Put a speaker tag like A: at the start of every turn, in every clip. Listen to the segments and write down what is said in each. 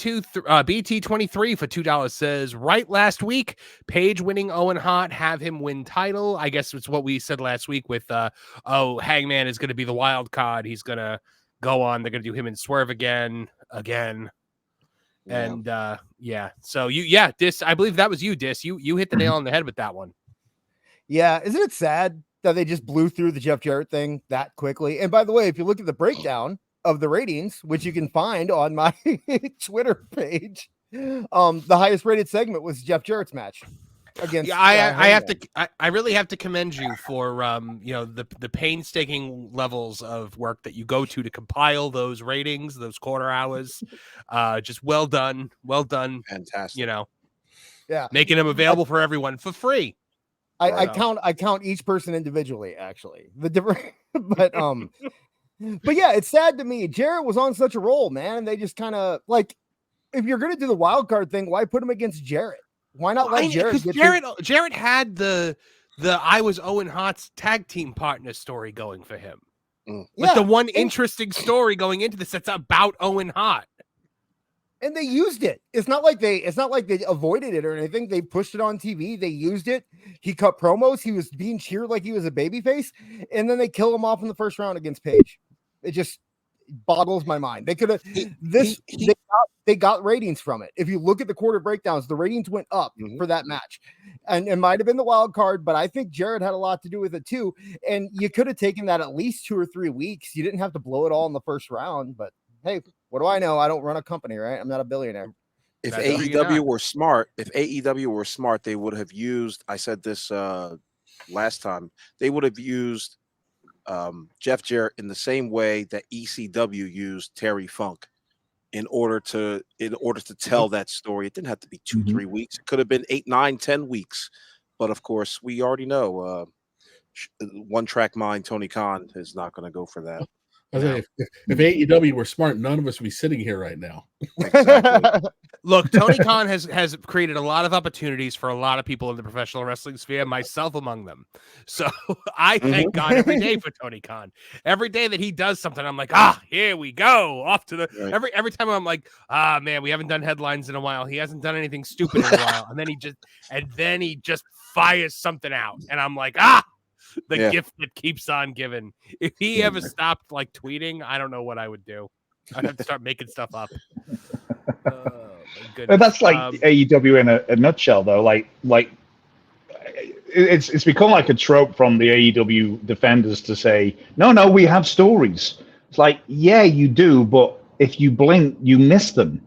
A: BT23 for $2 says, right last week, Page winning Owen Hart, have him win title. I guess it's what we said last week with, Hangman is going to be the wild card. He's going to go on. They're going to do him and Swerve again. Yeah. And so Dis, I believe that was you, Dis. You hit the nail on the head with that one.
B: Yeah, isn't it sad that they just blew through the Jeff Jarrett thing that quickly? And by the way, if you look at the breakdown of the ratings, which you can find on my Twitter page, the highest rated segment was Jeff Jarrett's match against.
A: I really have to commend you for the painstaking levels of work that you go to compile those ratings, those quarter hours. Just well done, fantastic. Making them available for everyone for free.
B: I count each person individually, actually. The different, but yeah, it's sad to me. Jarrett was on such a roll, man, and they just kind of like, if you're gonna do the wild card thing, why put him against Jarrett? Why not let Jarrett get
A: Jarrett had the I was Owen Hart's tag team partner story going for him. Like the one interesting story going into this that's about Owen Hart.
B: And they used it. It's not like they avoided it or anything. They pushed it on TV. They used it. He cut promos. He was being cheered like he was a babyface. And then they kill him off in the first round against Page. It just boggles my mind. They could have they got ratings from it. If you look at the quarter breakdowns, the ratings went up for that match. And it might have been the wild card, but I think Jarrett had a lot to do with it too. And you could have taken that at least 2 or 3 weeks. You didn't have to blow it all in the first round, but hey, what do I know? I don't run a company, right? I'm not a billionaire.
C: If AEW were smart, they would have used, I said this last time, they would have used Jeff Jarrett in the same way that ECW used Terry Funk in order to tell that story. It didn't have to be 2-3 weeks. It could have been 8, 9, 10 weeks. But of course, we already know one track mind Tony Khan is not going to go for that.
D: If AEW were smart, none of us would be sitting here right now.
C: Exactly.
A: Look, Tony Khan has created a lot of opportunities for a lot of people in the professional wrestling sphere, myself among them. So I thank God every day for Tony Khan. Every day that he does something, I'm like, here we go. Off to the every time I'm like, man, we haven't done headlines in a while. He hasn't done anything stupid in a while. And then he just fires something out. And I'm like, the gift that keeps on giving. If he ever stopped like tweeting, I don't know what I would do. I'd have to start making stuff up.
E: But that's like AEW in a nutshell, though. Like it's become like a trope from the AEW defenders to say, no, we have stories. It's like, yeah, you do, but if you blink, you miss them.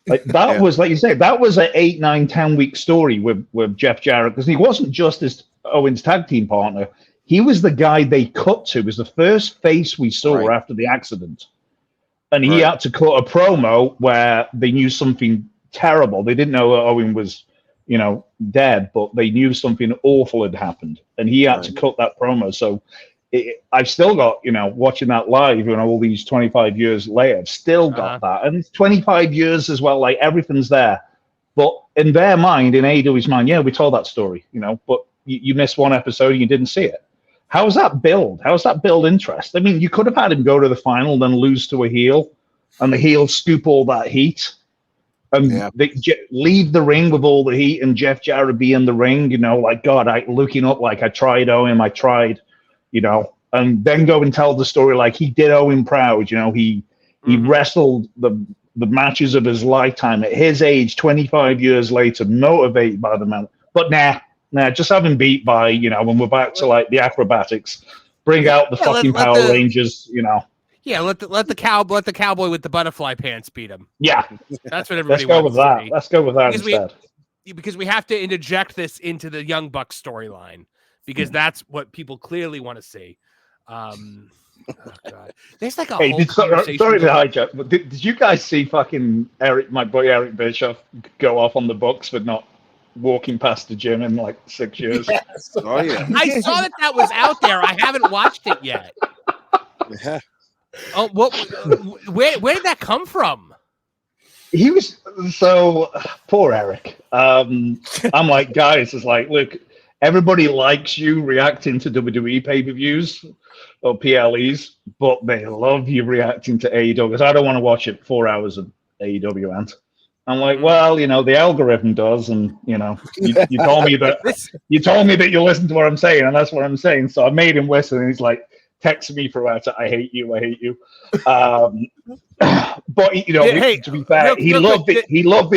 E: Like that was, like you say, that was an 8, 9, 10 week story with Jeff Jarrett, because he wasn't just his Owen's tag team partner. He was the guy they cut to. It was the first face we saw after the accident. And he had to cut a promo where they knew something terrible. They didn't know Owen was, dead, but they knew something awful had happened. And he had to cut that promo. So I've still got, watching that live, all these 25 years later, I've still got that. And 25 years as well, like everything's there. But in their mind, in AEW's mind, we told that story, but you missed one episode and you didn't see it. How's that build? How's that build interest? I mean, you could have had him go to the final, then lose to a heel, and the heel scoop all that heat, and leave the ring with all the heat, and Jeff Jarrett be in the ring, like, God, looking up like I tried Owen, and then go and tell the story like he did Owen proud. He wrestled the matches of his lifetime at his age, 25 years later, motivated by the man. But nah, just have him beat by, when we're back to like the acrobatics, bring out the fucking Power Rangers,
A: Yeah, let the cowboy with the butterfly pants beat him.
E: Yeah,
A: that's what everybody.
E: Let's go with that instead.
A: Because we have to interject this into the Young Bucks storyline, because that's what people clearly want to see. Oh God. There's like a whole conversation.
E: Sorry to hijack, but did you guys see fucking my boy Eric Bischoff go off on the Bucks for not walking past the gym in like 6 years?
C: Yes. Oh yeah,
A: I saw that was out there. I haven't watched it yet.
C: Yeah.
A: Oh, where did that come from?
E: He was so poor Eric. I'm like, guys, it's like, look, everybody likes you reacting to WWE pay-per-views or PLEs, but they love you reacting to AEW, because I don't want to watch it 4 hours of AEW, and I'm like, well, the algorithm does, and you told me that you listen to what I'm saying, and that's what I'm saying. So I made him listen, and he's like texting me throughout. I hate you. But to be fair, he loved the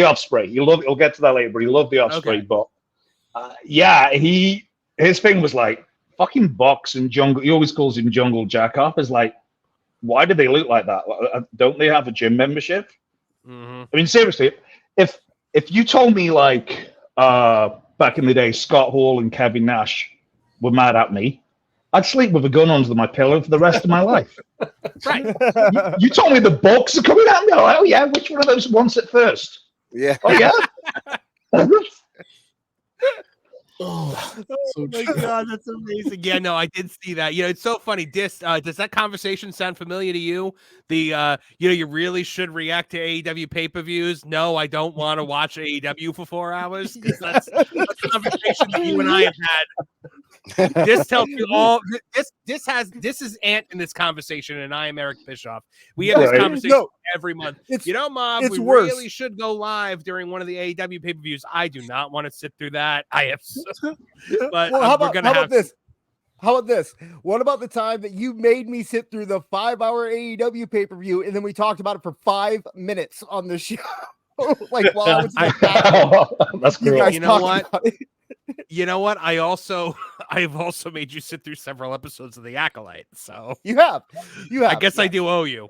E: Ospreay. He'll get to that later, but he loved the Ospreay. Okay. But his thing was like fucking box and jungle. He always calls him Jungle Jack off. Is like, why do they look like that? Don't they have a gym membership? Mm-hmm. I mean, seriously, if you told me like back in the day, Scott Hall and Kevin Nash were mad at me, I'd sleep with a gun under my pillow for the rest of my life.
A: Right?
E: You told me the Bucks are coming at me. Oh yeah, which one of those wants it first?
C: Yeah.
E: Oh yeah.
A: Oh my God, that's amazing. Yeah, no, I did see that. It's so funny. Does that conversation sound familiar to you? You really should react to AEW pay-per-views. No, I don't want to watch AEW for 4 hours, because that's a conversation that you and I have had. This tells you all. This is Ant in this conversation, and I am Eric Bischoff. We have this conversation every month. Mom, we really should go live during one of the AEW pay-per-views. I do not want to sit through that. I have, but
B: how about this? How about this? What about the time that you made me sit through the 5-hour AEW pay-per-view, and then we talked about it for 5 minutes on the show? Like while I was in the bathroom.
E: That's great.
A: You know what? You know what? I've also made you sit through several episodes of The Acolyte. So
B: you have.
A: I guess I do owe you.